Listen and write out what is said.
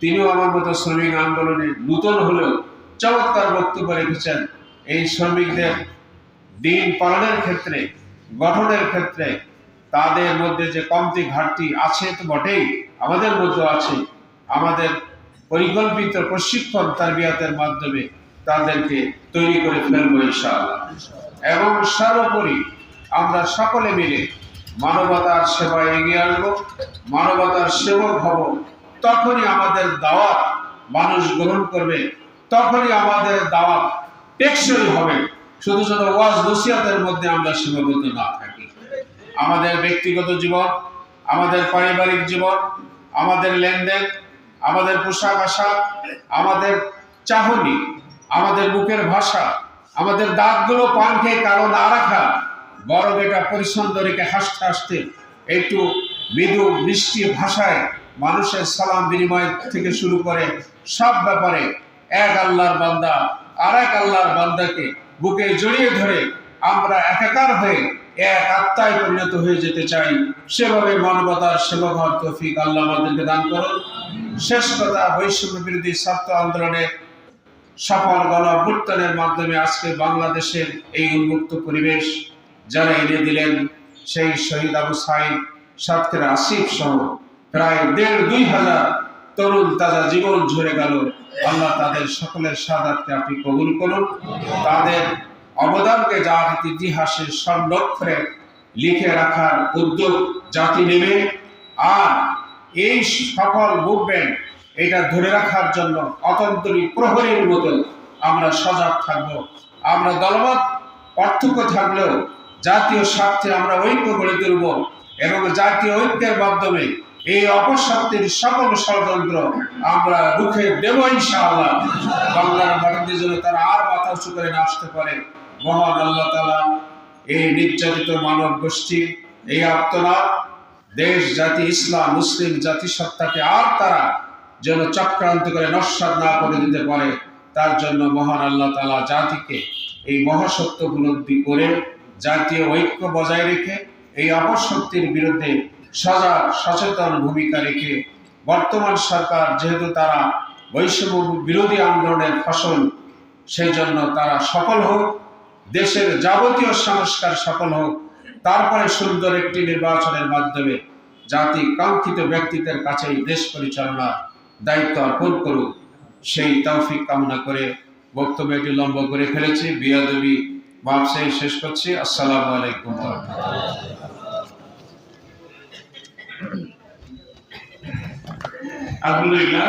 তিনিও আমার মতো শ্রমিক আন্দোলনে নূতন হলেও চমৎকার বক্তব্য রেখেছেন। এই শ্রমিকদের দিন পালনের ক্ষেত্রে, গঠনের ক্ষেত্রে তাদের মধ্যে যে কমতি ঘাটতি আছে তো বটেই, আমাদের মধ্যে আছে। আমাদের পরিকল্পিত প্রশিক্ষণ তারবিয়াতের মাধ্যমে তাদেরকে তৈরি করে ফেলবো ইনশাআল্লাহ। এবং সর্বোপরি আমরা সকলে মিলে মানবতার সেবায় এগিয়ে আসবো, মানবতার সেবক হব। তখনই আমাদের দাওয়াত মানুষ গ্রহণ করবে, তখনই আমাদের দাওয়াত টেকসই হবে। শুধু শুধু ওয়াজ নসিহতের মধ্যে আমরা সীমাবদ্ধ না থাকি। আমাদের ব্যক্তিগত জীবন, আমাদের পারিবারিক জীবন, আমাদের লেনদেন, আমাদের পোশাক আশাক, আমাদের চাহনি, আমাদের মুখের ভাষা, আমাদের দাঁতগুলো পান খেয়ে কালো না রাখা, বরং এটা পরিচ্ছন্ন রেখে হাসতে হাসতে একটু মৃদু মিষ্টি ভাষায় মানুষের সালাম বিনিময় থেকে শুরু করে সব ব্যাপারে এক আল্লাহর বান্দা আর এক আল্লাহর বান্দাকে বুকে জড়িয়ে ধরে আমরা একাকার হয়ে এক আত্মায় পরিণত হয়ে যেতে চাই। সেভাবে মানবতার সেবক হওয়ার তৌফিক আল্লাহ আমাদেরকে দান করুন। শেষ কথা, বৈষম্য বিরোধী ছাত্র আন্দোলনের সফল গণ অভ্যুত্থানের মাধ্যমে আজকে বাংলাদেশের এই উন্মুক্ত পরিবেশ যারা এনে দিলেন, সেই শহীদ আবু সাইদ, সাতক্ষীরা আসিফ সহ প্রায় ১,৫০০ তরুণ তাজা জীবন ঝরে গেল। আল্লাহ তাদের সকলের শাহাদাতকে আপনি কবুল করুন। তাদের অবদানকে জাতির ইতিহাসের স্বর্ণাক্ষরে লিখে রাখার উদ্যোগ জাতি নেবে। আর এই সকল মুভমেন্ট এটা ধরে রাখার জন্য অতন্ত্রী প্রহরীর মতো আমরা সজাগ থাকব। আমরা দলমত পার্থক্য থাকলেও জাতীয় স্বার্থে আমরা ঐক্য গড়ে তুলব এবং জাতীয় ঐক্যের মাধ্যমে এই অপশক্তির সকল ষড়যন্ত্র আমরা রুখে দেব ইনশাআল্লাহ। বাংলার মাটিতে যেন তারা আর মাথা উঁচু করে না আসতে পারে। মহান আল্লাহ তাআলা এই নির্যাতিত মানব গোষ্ঠীর এই আর্তনাদ দেশ, জাতি, ইসলাম, মুসলিম জাতিসত্তাকে আর তারা যেন চক্রান্ত করে নস্যাৎ না করে দিতে পারে, তার জন্য মহান আল্লাহ তাআলা জাতিকে এই মহাসত্য উপলব্ধি করে জাতীয় ঐক্য বজায় রেখে এই অপশক্তির বিরুদ্ধে সজাগ সচেতন ভূমিকা রেখে বর্তমান সরকার যেহেতু তারা বৈষম্য বিরোধী আন্দোলনের ফসল, সেই জন্য তারা সফল হোক, দেশের যাবতীয় সংস্কার সফল হোক, তারপরে সুন্দর একটি নির্বাচনের মাধ্যমে জাতি কাঙ্ক্ষিত ব্যক্তিদের কাছেই দেশ পরিচালনার দায়িত্ব অর্পণ করুক, সেই তৌফিক কামনা করে বক্তব্য এটি লম্বা করে ফেলেছি। বিয়াদবি মাপ চেয়ে শেষ করছি। আসসালামু আলাইকুম। আলহামদুলিল্লাহ।